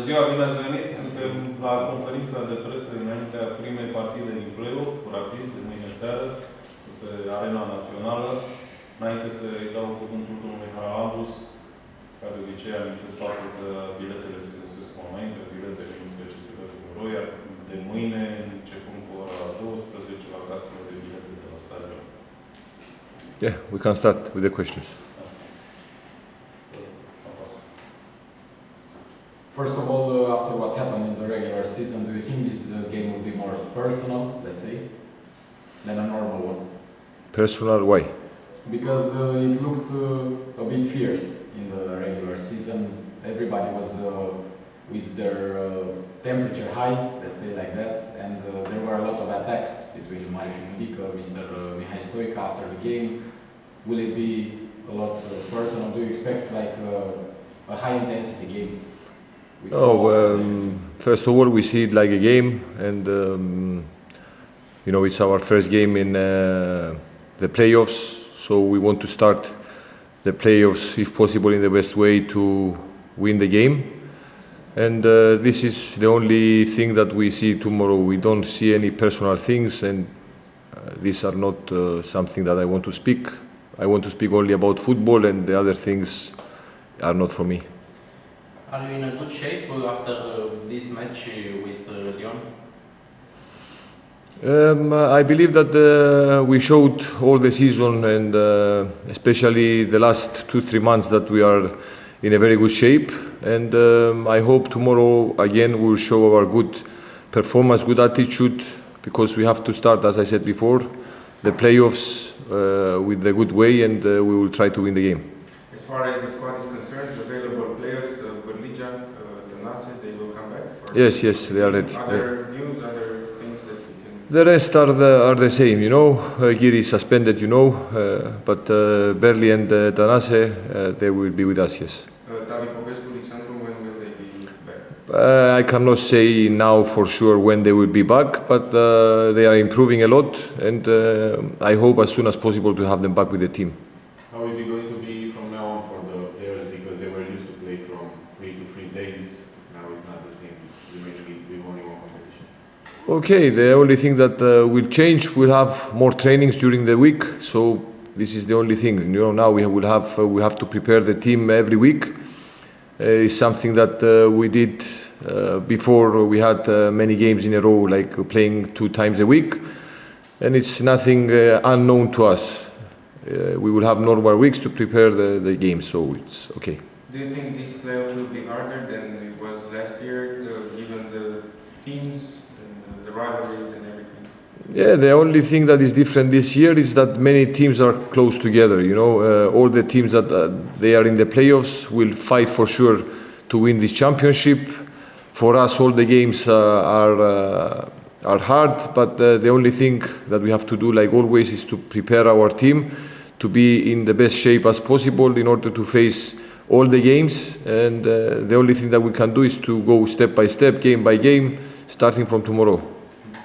ziua, bine ați venit! Suntem la conferința de presă înaintea primei partide din play-off, Rapid, de mâine seară, pe Arena Națională. Înainte să-i dau cuvântul domnului Charalambous, ca de obicei amintesc faptul că biletele se găsesc online, pe biletele din FCSB-Rapid, iar de mâine, începând cu ora 12, la casele de bilete de la stadion. Yeah, we can start with the questions. First of all, after what happened in the regular season, do you think this game will be more personal, let's say, than a normal one? Personal, why? Because it looked a bit fierce in the regular season. Everybody was with their temperature high, let's say like that, and there were a lot of attacks between Marius Mudica, Mr. Mihai Stoica after the game. Will it be a lot personal? Do you expect like a high intensity game? First of all, we see it like a game, and you know, it's our first game in the playoffs, so we want to start the playoffs, if possible, in the best way to win the game. And this is the only thing that we see tomorrow. We don't see any personal things, and these are not something that I want to speak. I want to speak only about football, and the other things are not for me. Are you in a good shape after this match with Lyon? I believe that we showed all the season, and especially the last 2-3 months, that we are in a very good shape. And I hope tomorrow again we will show our good performance, good attitude, because we have to start, as I said before, the playoffs with a good way, and we will try to win the game. As far as the squad is concerned, available players, they will come back? Yes, they are ready. Other news, other things that you can... The rest are the same, you know. Giri is suspended, you know, but Berli and Tanase, they will be with us, yes. Popescu, when will they be back? I cannot say now for sure when they will be back, but they are improving a lot, and I hope as soon as possible to have them back with the team. How is it going to be from now on for the players, because they were used to play from 3 to 3 days? Now it's not the same, remaining with only one competition. Okay, the only thing that will change, we'll have more trainings during the week, so this is the only thing. You know, now we have to prepare the team every week. It's something that we did before. We had many games in a row, like playing 2 times a week, and it's nothing unknown to us. We will have normal weeks to prepare the game, so it's okay. Do you think this playoff will be harder than it was last year, given the teams and the rivalries and everything? Yeah, the only thing that is different this year is that many teams are close together. You know, all the teams that they are in the playoffs will fight for sure to win this championship. For us, all the games are hard, but the only thing that we have to do, like always, is to prepare our team to be in the best shape as possible in order to face all the games, and the only thing that we can do is to go step by step, game by game, starting from tomorrow.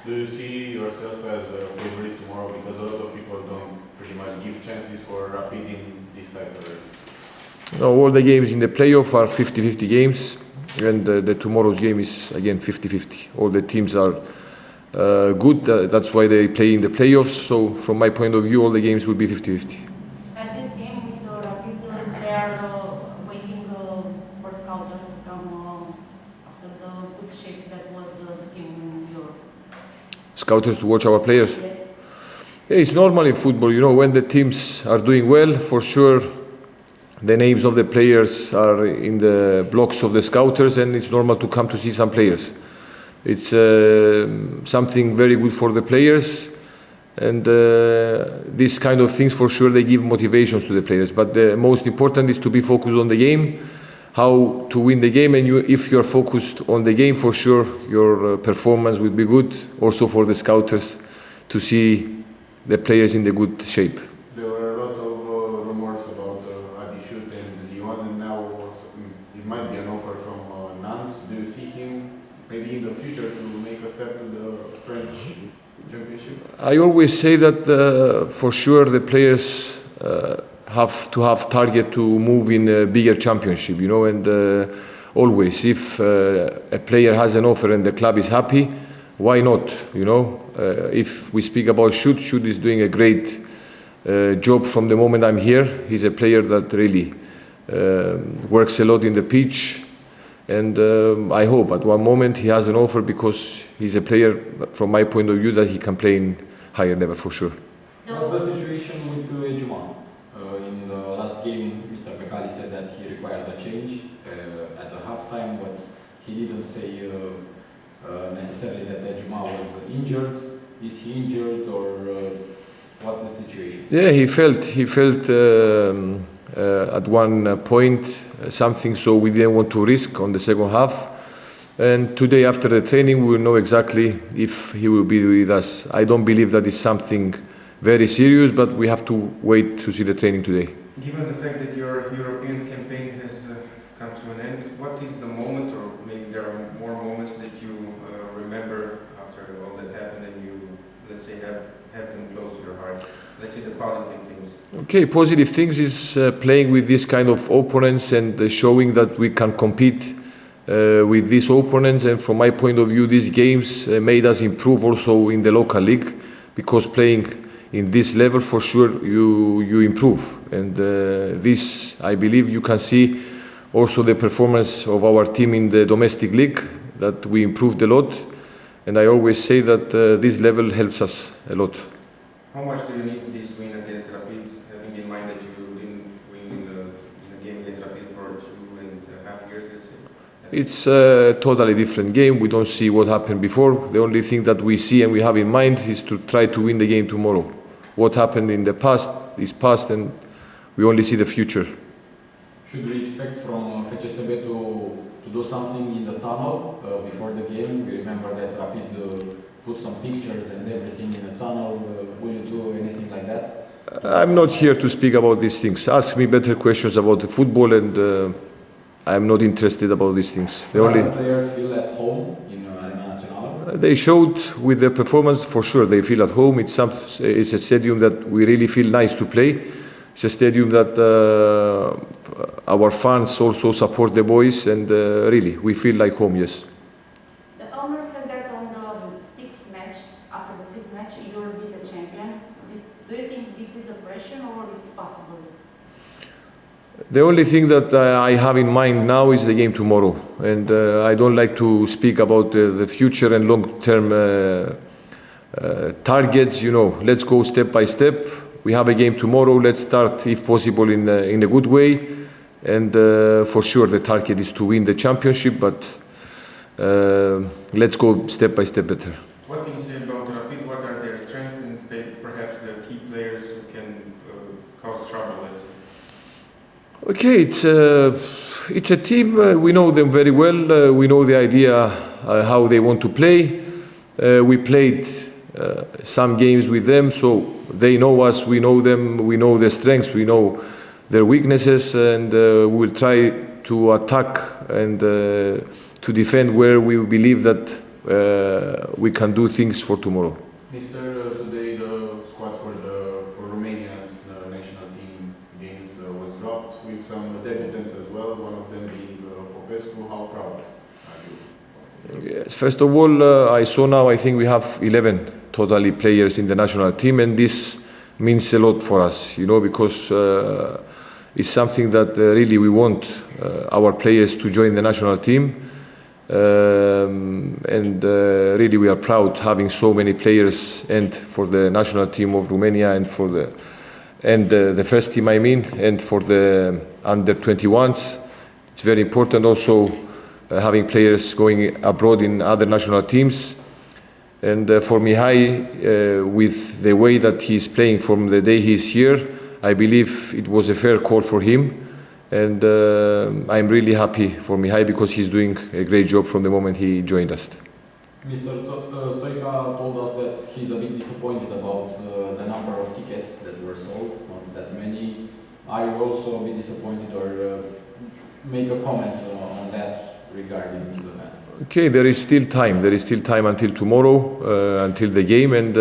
Do you see yourself as a favorite tomorrow? Because a lot of people don't pretty much give chances for Rapid in this type of race. No, all the games in the playoff are 50-50 games, and the tomorrow's game is again 50-50. All the teams are good, that's why they play in the playoffs, so from my point of view, all the games will be 50-50. At this game with Rapid, they are waiting for scouters to come after the good shape that was the team in Europe. Scouters to watch our players? Yes. Yeah, it's normal in football, you know, when the teams are doing well, for sure the names of the players are in the blocks of the scouters, and it's normal to come to see some players. It's something very good for the players, and these kind of things for sure they give motivations to the players, but the most important is to be focused on the game, how to win the game, and if you're focused on the game, for sure your performance will be good, also for the scouters to see the players in the good shape. There were a lot of rumors about Adishut and Lyon, and now it might be an offer from Nantes. Do you see him maybe in the future to make a step to the French championship? I always say that for sure the players have to have target to move in a bigger championship, you know, and always. If a player has an offer and the club is happy, why not? You know, if we speak about Shoot is doing a great job from the moment I'm here. He's a player that really works a lot in the pitch, and I hope at one moment he has an offer, because he's a player that, from my point of view, that he can play in higher level for sure. What's the situation with Edjouma? In the last game, Mr. Becali said that he required a change at the halftime, but he didn't say necessarily that Edjouma was injured. Is he injured, or what's the situation? Yeah, he felt at one point something, so we didn't want to risk on the second half. And today, after the training, we will know exactly if he will be with us. I don't believe that is something very serious, but we have to wait to see the training today. Given the fact that your European campaign has come to an end, what is the moment, or maybe there are more moments that you remember after all that happened, and you, let's say, have them close to your heart? Let's say the positive things. Okay, positive things is playing with this kind of opponents and showing that we can compete with these opponents. And from my point of view, these games made us improve also in the local league, because playing in this level, for sure, you improve. And this, I believe, you can see also the performance of our team in the domestic league, that we improved a lot. And I always say that this level helps us a lot. How much do you need this win against Rapid, having in mind that you didn't win in the game against Rapid for 2.5 years, let's say? It's a totally different game. We don't see what happened before. The only thing that we see and we have in mind is to try to win the game tomorrow. What happened in the past is past, and we only see the future. Should we expect from FCSB to do something in the tunnel before the game? We remember that Rapid put some pictures and everything in the tunnel. Will you do anything like that? I'm not here to speak about these things. Ask me better questions about the football, and I'm not interested about these things. The players feel at home in Arena Națională? They showed with their performance, for sure, they feel at home. It's a stadium that we really feel nice to play. It's a stadium that our fans also support the boys, and really, we feel like home, yes. The owner said that on the sixth match, after the sixth match, you will be the champion. Do you think this is a pressure, or it's possible? The only thing that I have in mind now is the game tomorrow, and I don't like to speak about the future and long-term targets. You know, let's go step by step. We have a game tomorrow. Let's start, if possible, in a good way, and for sure the target is to win the championship. But let's go step by step better. What can you say about Rapid? What are their strengths and perhaps the key players who can cause trouble? Let's say. Okay, it's a team. We know them very well. We know the idea how they want to play. We played some games with them, so they know us. We know them. We know their strengths. We know their weaknesses, and we will try to attack and to defend where we believe that we can do things for tomorrow. Mr. Today the squad for Romania's national team games was dropped with some debutants as well, one of them being Popescu. How proud are you? Yes, first of all, I saw now, I think we have 11 totally players in the national team, and this means a lot for us, you know, because it's something that really we want our players to join the national team. And really we are proud having so many players, and for the national team of Romania, and for the first team, I mean, and for the under 21s. It's very important also having players going abroad in other national teams. And for Mihai, with the way that he's playing from the day he's here, I believe it was a fair call for him. And I'm really happy for Mihai, because he's doing a great job from the moment he joined us. Mr. Stoica told us that he's a bit disappointed about the number of tickets that were sold, not that many. Are you also a bit disappointed, or make a comment on that regarding the fans? Okay, there is still time. There is still time until tomorrow, until the game, and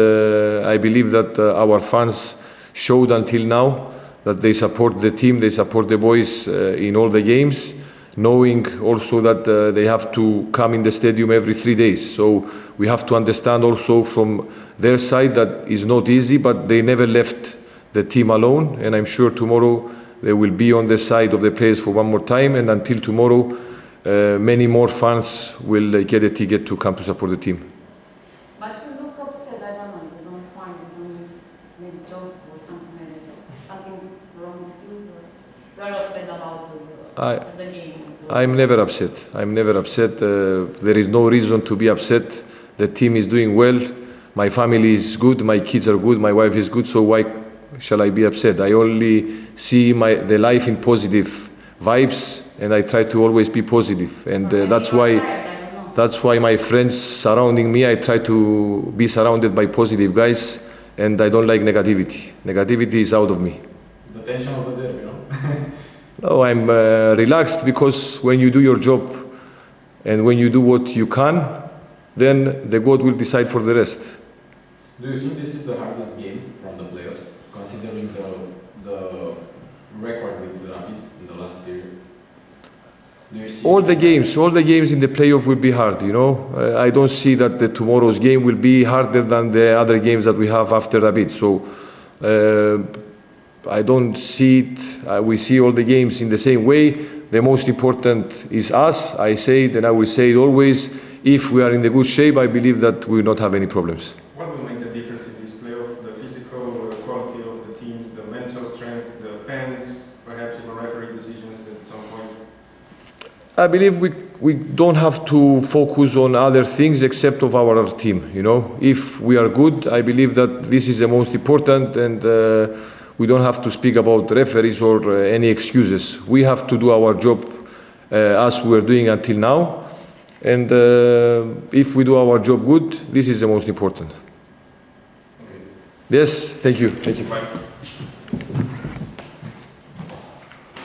I believe that our fans showed until now that they support the team, they support the boys in all the games. knowing also that they have to come in the stadium every 3 days. So we have to understand also from their side that it's not easy, but they never left the team alone, and I'm sure tomorrow they will be on the side of the players for one more time, and until tomorrow many more fans will get a ticket to come to support the team. But you look upset, I don't know, you don't smile, you don't make jokes or something like that. Something wrong with you? Or you're upset about the game? I'm never upset. I'm never upset. There is no reason to be upset. The team is doing well. My family is good. My kids are good. My wife is good. So why shall I be upset? I only see the life in positive vibes, and I try to always be positive. And that's why my friends surrounding me, I try to be surrounded by positive guys, and I don't like negativity. Negativity is out of me. The tension of the derby, no? No, I'm relaxed, because when you do your job and when you do what you can, then the God will decide for the rest. Do you think this is the hardest game from the playoffs, considering the record with Rapid in the last period? Do you see All the games in the playoff will be hard, you know. I don't see that tomorrow's game will be harder than the other games that we have after Rapid. So I don't see it. We see all the games in the same way. The most important is us. I say it and I will say it always. If we are in the good shape, I believe that we will not have any problems. What will make the difference in this playoff? The physical quality of the teams, the mental strength, the fans, perhaps even referee decisions at some point? I believe we don't have to focus on other things except of our team, you know. If we are good, I believe that this is the most important, and we don't have to speak about referees or any excuses. We have to do our job as we are doing until now. And if we do our job good, this is the most important. Okay. Yes, thank you. Thank you. Bye.